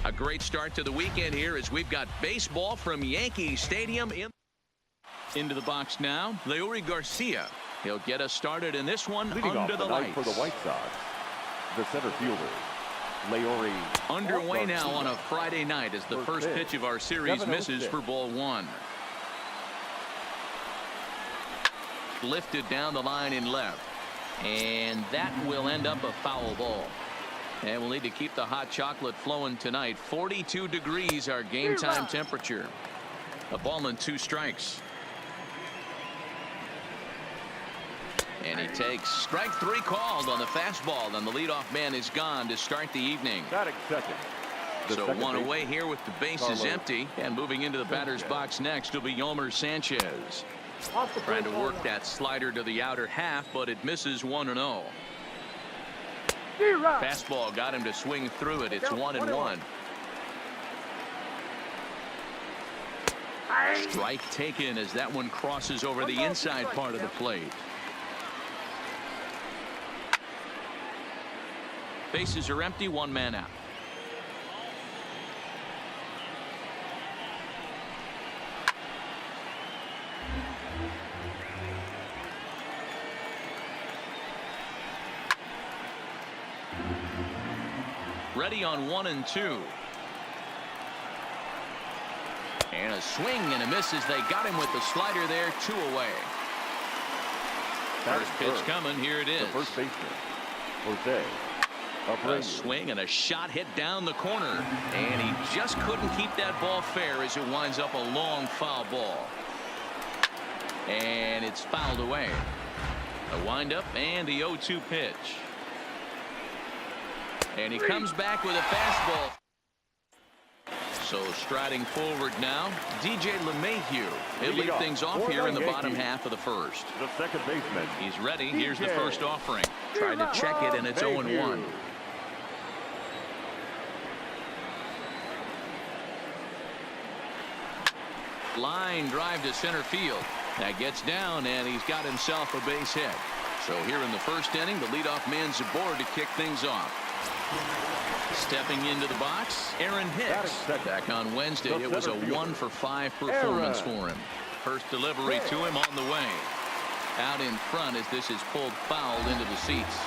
A great start to the weekend here as we've got baseball from Yankee Stadium. Into the box now, Leury Garcia. He'll get us started in this one. Leading under off the lights for the White Sox, the center fielder, Leury. Underway now on a Friday night as the first pitch of our series misses for ball one. Lifted down the line in left. And that will end up a foul ball. And we'll need to keep the hot chocolate flowing tonight. 42 degrees our game time temperature. A ball and 2 strikes. And he takes strike 3 called on the fastball, and the leadoff man is gone to start the evening. So one away here with the bases empty, and moving into the batter's box next will be Yomer Sanchez. Trying to work that slider to the outer half, but it misses 1-0. Fastball got him to swing through it. It's 1-1. Strike taken as that one crosses over the inside part of the plate. Bases are empty, 1 man out. Ready on 1 and 2. And a swing and a miss as they got him with the slider there. 2 away. First pitch coming. Here it is. The first baseman, Jose. A swing and a shot hit down the corner. And he just couldn't keep that ball fair as it winds up a long foul ball. And it's fouled away. A windup and the 0-2 pitch. And he comes back with a fastball. So striding forward now, DJ LeMahieu. He'll lead things off here in the bottom half of the first. The second baseman. He's ready. Here's the first offering. Tried to check it, and it's 0-1. Line drive to center field. That gets down, and he's got himself a base hit. So here in the first inning, the leadoff man's aboard to kick things off. Stepping into the box, Aaron Hicks. Back on Wednesday, it was a 1-for-5 performance for him. First delivery to him on the way. Out in front as this is pulled foul into the seats.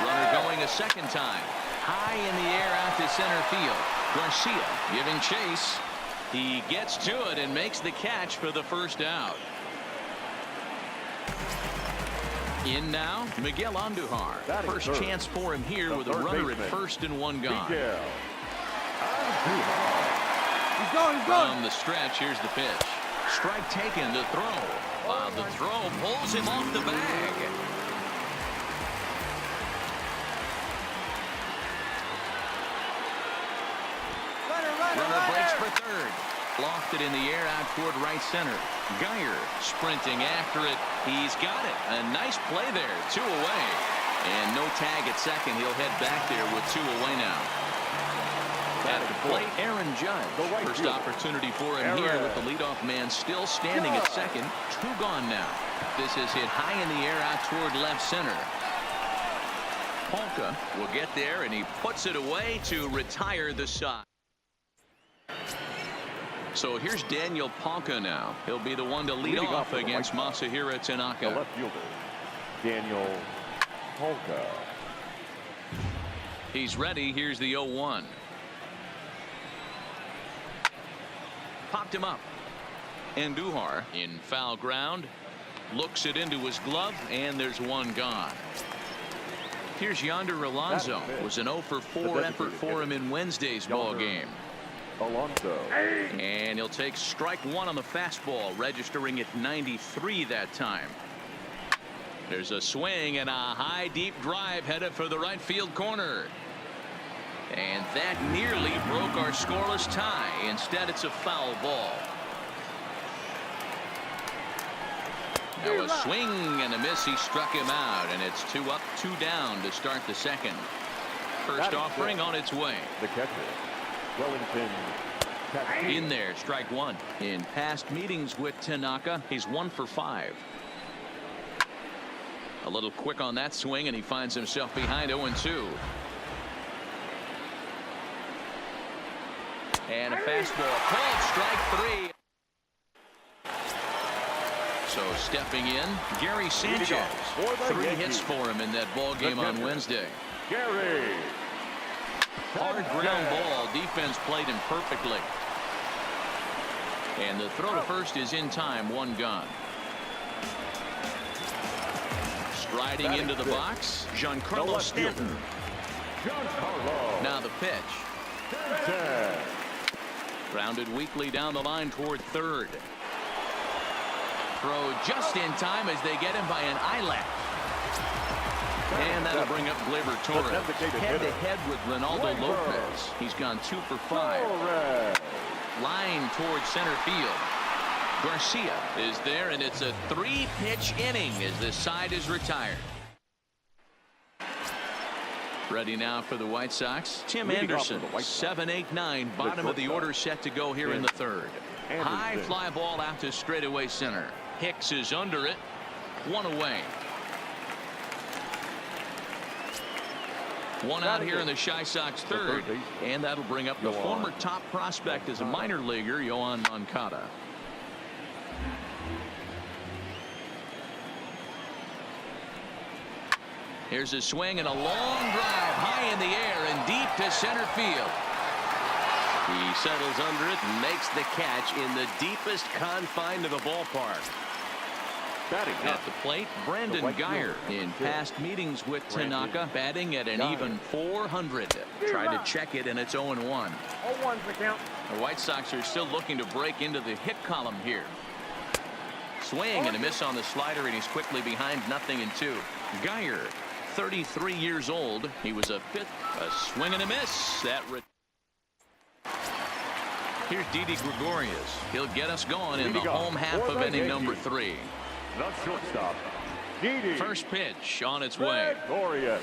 Runner going a second time. High in the air out to center field. Garcia giving chase. He gets to it and makes the catch for the first out. In now, Miguel Andujar. First chance for him here with a runner at first and 1 gone. From the stretch, here's the pitch. Strike taken, the throw. The throw pulls him off the bag. Runner breaks for third. Lofted in the air out toward right center. Geyer sprinting after it. He's got it. A nice play there. 2 away. And no tag at second. He'll head back there with 2 away now. At the plate, Aaron Judge. First opportunity for him here with the leadoff man still standing at second. 2 gone now. This is hit high in the air out toward left center. Polka will get there, and he puts it away to retire the side. So here's Daniel Polka now. He'll be the one to lead off against Masahiro Tanaka. The left fielder, Daniel Polka. He's ready. Here's the 0-1. Popped him up. Andujar in foul ground. Looks it into his glove, and there's 1 gone. Here's Yonder Alonso. Was an 0-for-4 effort for him in Wednesday's ball game. Alonso. And he'll take strike 1 on the fastball, registering at 93 that time. There's a swing and a high deep drive headed for the right field corner. And that nearly broke our scoreless tie. Instead, it's a foul ball. Now a swing and a miss. He struck him out, and it's 2 up, 2 down to start the second. First offering on its way. The catcher, Wellington. In there, strike 1. In past meetings with Tanaka, he's 1-for-5. A little quick on that swing, and he finds himself behind 0-2. And a fastball called strike 3. So stepping in, Gary Sanchez. 3 hits for him in that ball game on Wednesday. Gary. Hard ground ball. Defense played him perfectly. And the throw to first is in time. 1 gone. Striding into the box, Giancarlo Stanton. Now the pitch. Grounded weakly down the line toward third. Throw just in time as they get him by an eyelash. And that'll bring up Gleyber Torres. Head-to-head with Ronaldo Lopez. He's gone 2 for 5. Line towards center field. Garcia is there, and it's a 3-pitch inning as the side is retired. Ready now for the White Sox. Tim Anderson, 7-8-9, bottom of the order, set to go here in the third. High fly ball out to straightaway center. Hicks is under it. 1 away. 1 out here in the Chi Sox third, and that'll bring up the former top prospect as a minor leaguer, Yoan Moncada. Here's a swing and a long drive high in the air and deep to center field. He settles under it and makes the catch in the deepest confine of the ballpark. At the plate, Brandon Guyer. In past meetings with Tanaka, batting at an even .400. Tried to check it, and it's 0-1. 0-1's the count. The White Sox are still looking to break into the hit column here. Swing and a miss on the slider, and he's quickly behind 0-2. Guyer, 33 years old. He was a 5th. A swing and a miss. Here's Didi Gregorius. He'll get us going in the home half of inning number 3. The shortstop. Didi. First pitch on its way. Gregorius.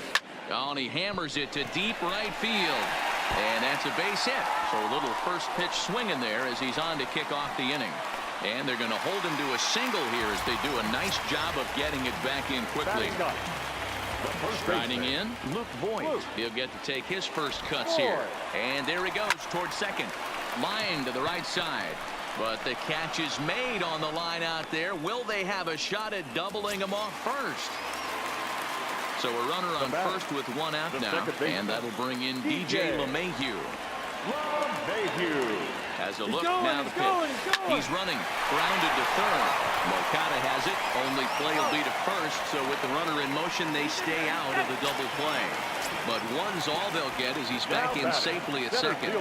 Oh, and he hammers it to deep right field. And that's a base hit. So a little first pitch swing in there as he's on to kick off the inning. And they're going to hold him to a single here as they do a nice job of getting it back in quickly. Striding in, Luke Voigt. He'll get to take his first cuts here. And there he goes towards second. Line to the right side. But the catch is made on the line out there. Will they have a shot at doubling him off first? So a runner on first with 1 out now. And that'll bring in DJ LeMahieu. Has a look now the pitch. He's running. Grounded to third. Moncada has it. Only play will be to first. So with the runner in motion, they stay out of the double play. But 1's all they'll get as he's back in safely at second.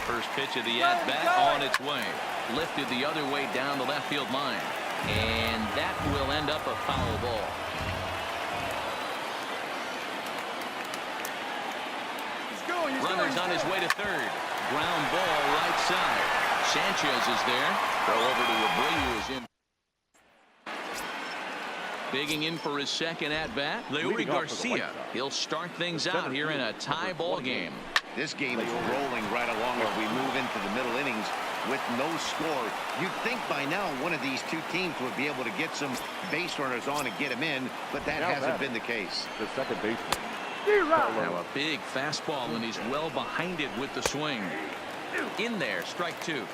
First pitch of the at-bat on its way. Lifted the other way down the left field line. And that will end up a foul ball. Runner's on his way to third. Ground ball right side. Sanchez is there. Throw over to Abreu is in. Digging in for his second at-bat, Leury Garcia. He'll start things out here in a tie ball game. This game is rolling right along as we move into the middle innings with no score. You'd think by now one of these two teams would be able to get some base runners on and get them in, but that hasn't been the case. The second baseman. Now a big fastball, and he's well behind it with the swing. In there, strike 2.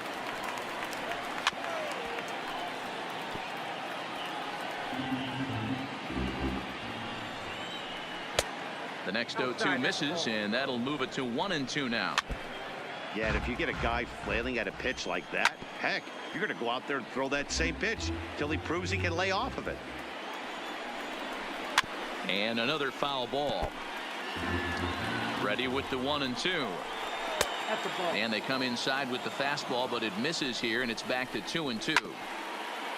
The next 0-2 misses, and that'll move it to 1-2 now. Yeah, and if you get a guy flailing at a pitch like that, heck, you're going to go out there and throw that same pitch till he proves he can lay off of it. And another foul ball. Ready with the 1-2. And they come inside with the fastball, but it misses here, and it's back to 2-2.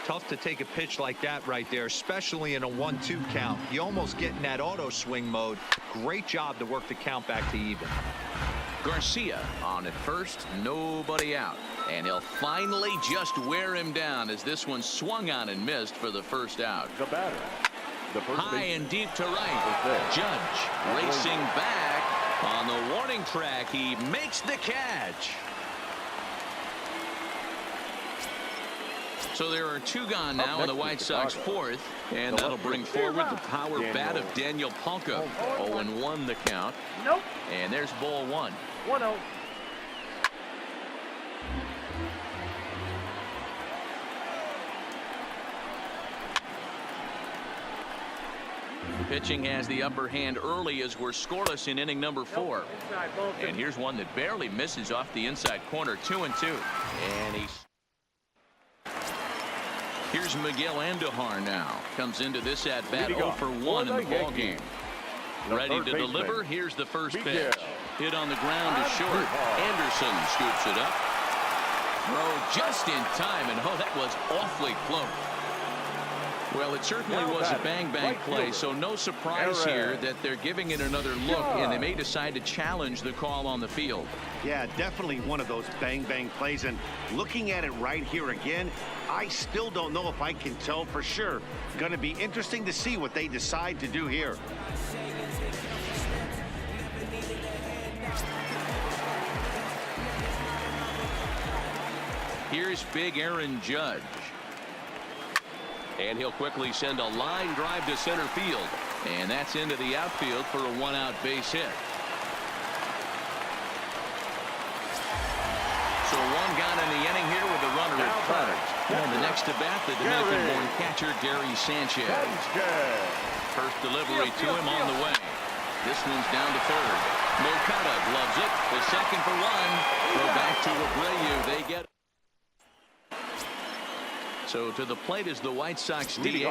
Tough to take a pitch like that right there, especially in a 1-2 count. You almost get in that auto swing mode. Great job to work the count back to even. Garcia on at first, nobody out. And he'll finally just wear him down as this one swung on and missed for the first out. The batter. The first high baseman. and deep to right. Judge racing back on the warning track. He makes the catch. So there are 2 gone now in the White Sox fourth, and that'll bring forward the power bat of Daniel Palka. 0-1 the count. Nope. And there's ball 1. 1-0. Pitching has the upper hand early as we're scoreless in inning number 4. And here's one that barely misses off the inside corner. 2-2. And here's Miguel Andujar now. Comes into this at bat 0 for 1 in the ball game. Ready to deliver. Here's the first pitch. Hit on the ground to short. Anderson scoops it up. Throw just in time, and oh, that was awfully close. Well, it certainly was a bang-bang play, so no surprise here that they're giving it another look, and they may decide to challenge the call on the field. Yeah, definitely one of those bang-bang plays, and looking at it right here again, I still don't know if I can tell for sure. Going to be interesting to see what they decide to do here. Here's big Aaron Judge. And he'll quickly send a line drive to center field. And that's into the outfield for a 1-out base hit. So 1 gone in the inning here with a runner at first. And the next to bat, the Dominican-born catcher, Gary Sanchez. First delivery to him on the way. This one's down to third. Moncada gloves it. The second for 1. Throw back to Abreu. They get. So to the plate is the White Sox DH,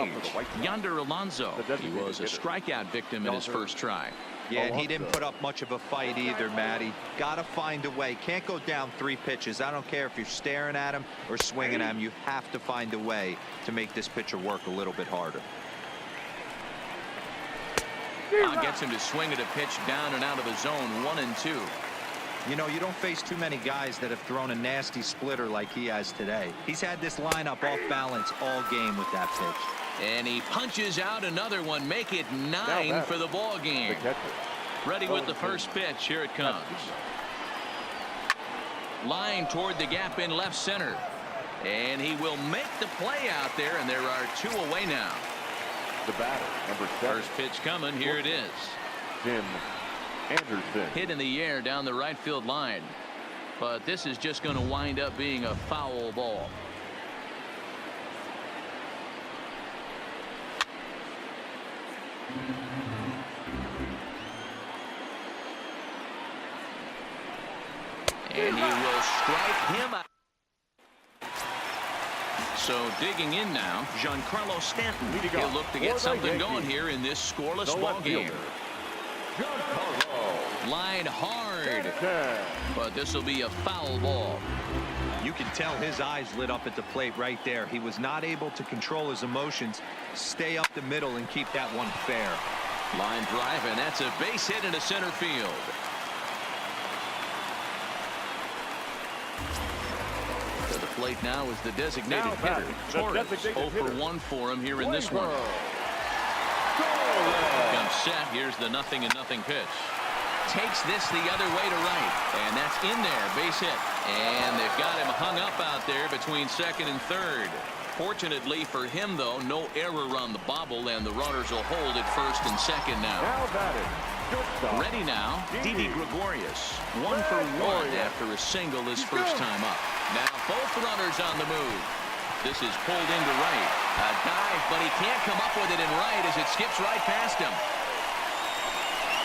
Yonder Alonso. He was a strikeout victim in his first try. Yeah, and he didn't put up much of a fight either, Matty. Got to find a way. Can't go down 3 pitches. I don't care if you're staring at him or swinging at him. You have to find a way to make this pitcher work a little bit harder. Gets him to swing at a pitch down and out of the zone. 1-2. You know, you don't face too many guys that have thrown a nasty splitter like he has today. He's had this lineup off balance all game with that pitch. And he punches out another one. Make it 9 for the ball game. Ready with the first pitch. Here it comes. Line toward the gap in left center. And he will make the play out there, and there are 2 away now. The batter, number 7. First pitch coming. Here it is. Tim Anderson. Hit in the air down the right field line. But this is just going to wind up being a foul ball. And he will strike him out. So digging in now, Giancarlo Stanton. He'll look to get something going here in this scoreless ball game. Line hard, but this will be a foul ball. You can tell his eyes lit up at the plate right there. He was not able to control his emotions, stay up the middle, and keep that one fair. Line drive, and that's a base hit into center field. To the plate now is the designated hitter, Torres. 0 for 1 for him here in this one. Comes set. Here's the 0-0 pitch. Takes this the other way to right, and that's in there. Base hit, and they've got him hung up out there between second and third. Fortunately for him, though, no error on the bobble, and the runners will hold at first and second now. Ready now, Didi Gregorius. 1 for 1 after a single his first time up. Now both runners on the move. This is pulled into right. A dive, but he can't come up with it in right as it skips right past him.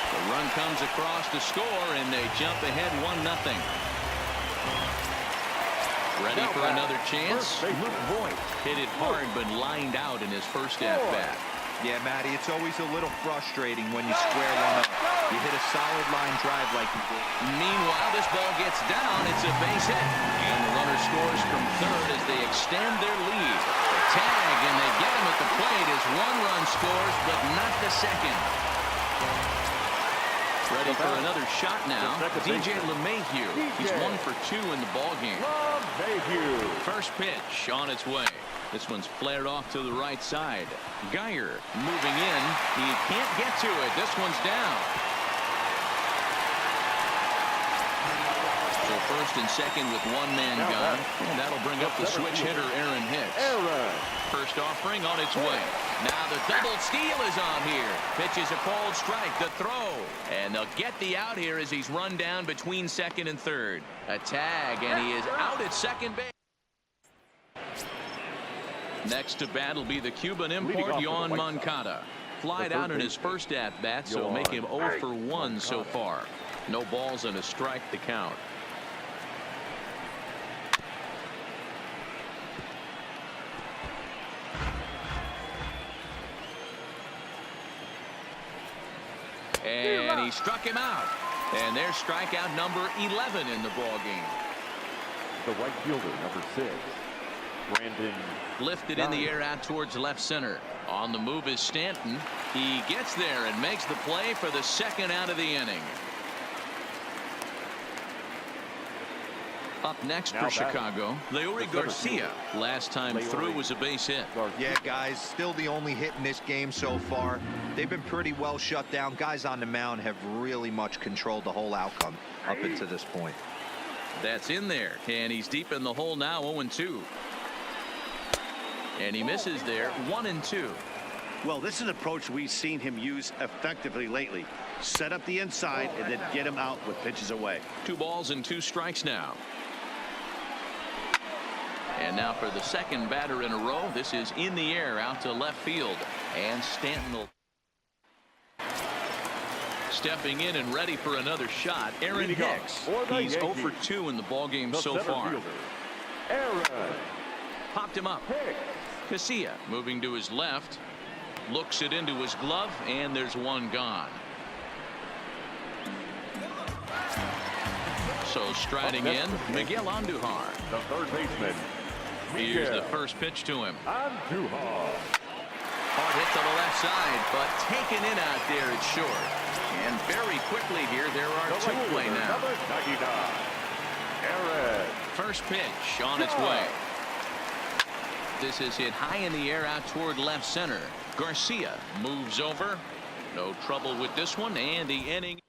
The run comes across to score, and they jump ahead 1-0. Ready for another chance? Luke Voigt hit it hard, but lined out in his first at-bat. Yeah, Matty, it's always a little frustrating when you square one up. You hit a solid line drive like you did. Meanwhile, this ball gets down. It's a base hit. And the runner scores from third as they extend their lead. The tag, and they get him at the plate as 1 run scores, but not the second. Ready for another shot now. DJ LeMahieu. He's 1 for 2 in the ball game. First pitch on its way. This one's flared off to the right side. Geyer moving in. He can't get to it. This one's down. So first and second with one man gone. And that'll bring up the switch hitter, Aaron Hicks. First offering on its way. Now the double steal is on here. Pitch is a called strike. The throw. And they'll get the out here as he's run down between second and third. A tag, and he is out at second base. Next to bat will be the Cuban import, Yoan Moncada. Flied out in his first at-bat, so make him 0 for 1 so far. No balls and a strike to count. And he struck him out. And there's strikeout number 11 in the ball game. The right fielder, number 6, Brandon. Lifted in the air out towards left center. On the move is Stanton. He gets there and makes the play for the second out of the inning. Up next for Chicago, Leury Garcia. Last time through was a base hit. Yeah, guys, still the only hit in this game so far. They've been pretty well shut down. Guys on the mound have really much controlled the whole outcome up until this point. That's in there, and he's deep in the hole now, 0-2. And he misses there, 1-2. Well, this is an approach we've seen him use effectively lately. Set up the inside and then get him out with pitches away. 2 balls and 2 strikes now. And now for the second batter in a row. This is in the air out to left field. And Stanton will. Stepping in and ready for another shot, Aaron Hicks. He's 0 for 2 in the ballgame so far. Popped him up. Garcia moving to his left. Looks it into his glove, and there's one gone. So striding in, Miguel Andujar. The third baseman. Here's the first pitch to him. Andujar. Hard hit to the left side, but taken in out there, it's short. And very quickly here, there are 2 away now. First pitch on its way. This is hit high in the air out toward left center. Garcia moves over. No trouble with this one, and the inning.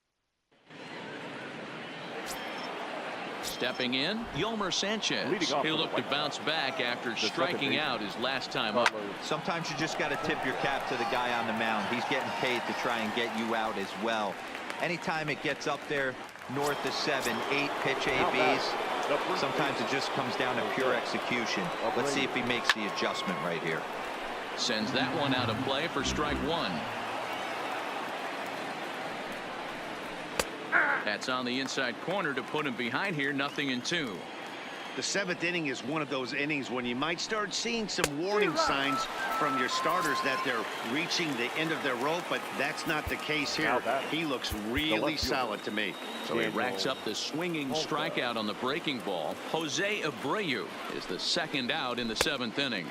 Stepping in, Yolmer Sanchez. He'll look to bounce back after striking out his last time up. Sometimes you just got to tip your cap to the guy on the mound. He's getting paid to try and get you out as well. Anytime it gets up there north of 7, 8 pitch ABs, sometimes it just comes down to pure execution. Let's see if he makes the adjustment right here. Sends that one out of play for strike 1. That's on the inside corner to put him behind here. 0-2. The 7th inning is one of those innings when you might start seeing some warning signs from your starters that they're reaching the end of their rope, but that's not the case here. He looks really solid to me. So he racks up the swinging strikeout on the breaking ball. Jose Abreu is the second out in the 7th inning.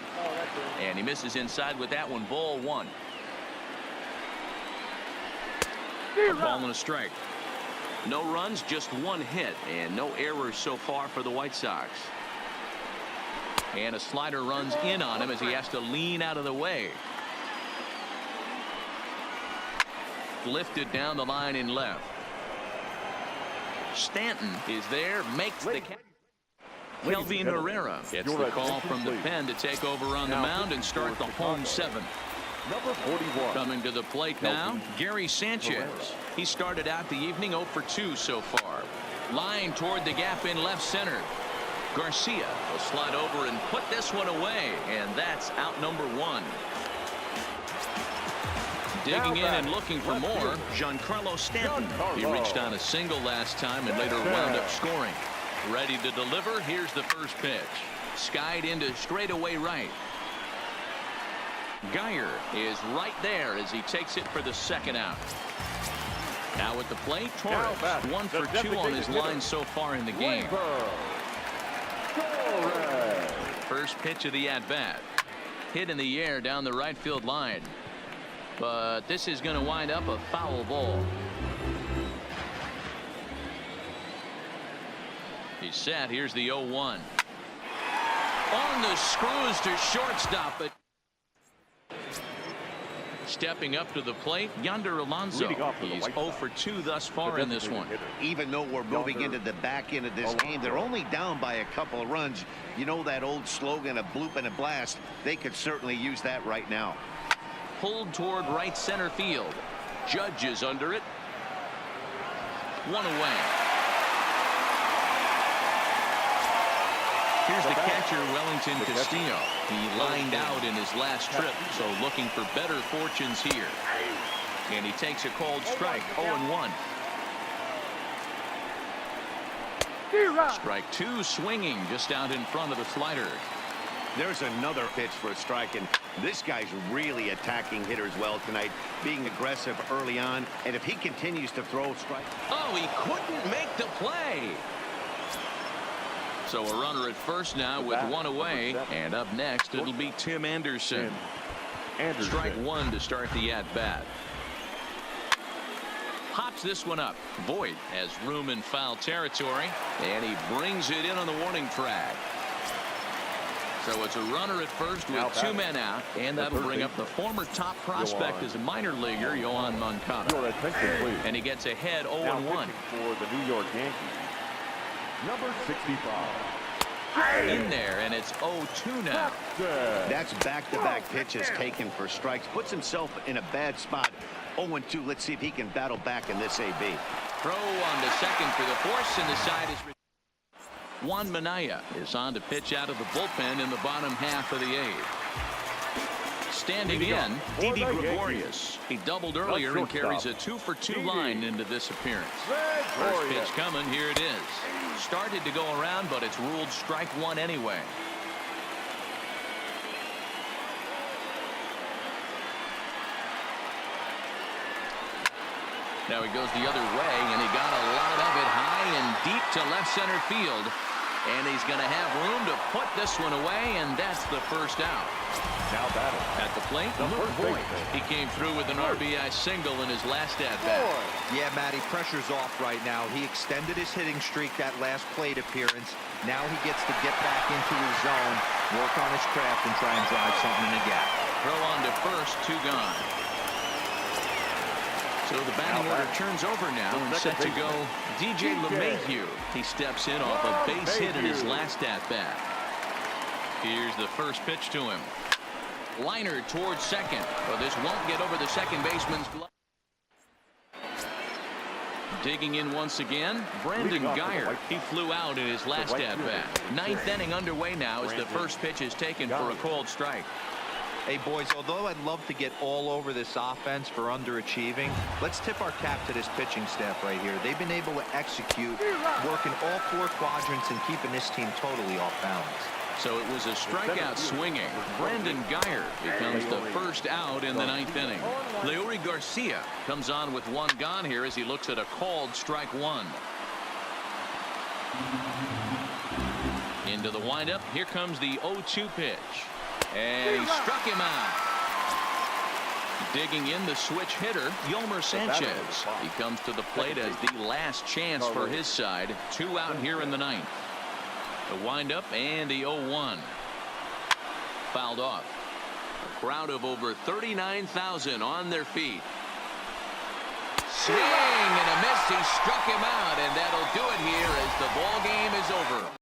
And he misses inside with that one. Ball 1. A ball and a strike. No runs, just 1 hit, and no errors so far for the White Sox. And a slider runs in on him as he has to lean out of the way. Lifted down the line in left. Stanton is there, makes the catch. Kelvin Herrera gets the call from the pen to take over on the mound and start the home 7th. Number 41. Coming to the plate now, Gary Sanchez. He started out the evening 0 for 2 so far. Line toward the gap in left center. Garcia will slide over and put this one away, and that's out number 1. Digging in and looking for more, Giancarlo Stanton. He reached on a single last time and later wound up scoring. Ready to deliver. Here's the first pitch. Skied into straightaway right. Geyer is right there as he takes it for the second out. Now at the plate, Torres. 1 for 2 on his line so far in the game. First pitch of the at-bat. Hit in the air down the right field line. But this is going to wind up a foul ball. He's set. Here's the 0-1. On the screws to shortstop, but Stepping up to the plate, Yonder Alonso. Leading off for the He's White 0 Sox, for 2 thus far in this one. Even though we're moving into the back end of this game, they're only down by a couple of runs. You know that old slogan, a bloop and a blast. They could certainly use that right now. Pulled toward right center field. Judge is under it. One away. Here's the catcher, Wellington Castillo. He lined out in his last trip, so looking for better fortunes here. And he takes a called strike, 0-1. Strike 2, swinging just out in front of the slider. There's another pitch for a strike, and this guy's really attacking hitters well tonight, being aggressive early on, and if he continues to throw strike. Oh, he couldn't make the play. So a runner at first now with one away, and up next it'll be Tim Anderson. Strike 1 to start the at-bat. Pops this one up. Voit has room in foul territory, and he brings it in on the warning track. So it's a runner at first with 2 men out, and that'll bring up the former top prospect as a minor leaguer, Yohan Moncada. Your attention, please. And he gets ahead 0-1. For the New York Yankees, number 65. In there, and it's 0-2 now. That's back-to-back pitches taken for strikes. Puts himself in a bad spot. 0-2. Let's see if he can battle back in this AB. Throw on the second for the force, and the side is. Juan Minaya is on to pitch out of the bullpen in the bottom half of the 8th. Standing in, Didi Gregorius. He doubled earlier and carries a 2-for-2 line into this appearance. First pitch coming. Here it is. Started to go around, but it's ruled strike 1 anyway. Now he goes the other way, and he got a lot of it high and deep to left center field. And he's going to have room to put this one away, and that's the first out. Now batting at the plate, Luke Voit. He came through with an RBI single in his last at-bat. Yeah, Matty, pressure's off right now. He extended his hitting streak that last plate appearance. Now he gets to get back into his zone, work on his craft, and try and drive something in the gap. Throw on to first, 2 gone. So the batting order turns over now, and set to go DJ LeMahieu. He steps in off a base hit in his last at-bat. Here's the first pitch to him. Liner towards second. Well, this won't get over the second baseman's glove. Digging in once again, Brandon Guyer. He flew out in his last at-bat. 9th inning underway now as the first pitch is taken for a called strike. Hey, boys, although I'd love to get all over this offense for underachieving, let's tip our cap to this pitching staff right here. They've been able to execute, working all 4 quadrants and keeping this team totally off balance. So it was a strikeout swinging. Brandon Guyer becomes the first out in the 9th inning. Leury Garcia comes on with 1 gone here as he looks at a called strike 1. Into the windup. Here comes the 0-2 pitch. And he struck him out. Digging in the switch hitter, Yolmer Sanchez. He comes to the plate as the last chance for his side. 2 out here in the 9th. The windup and the 0-1. Fouled off. A crowd of over 39,000 on their feet. Swing and a miss. He struck him out, and that'll do it here as the ball game is over.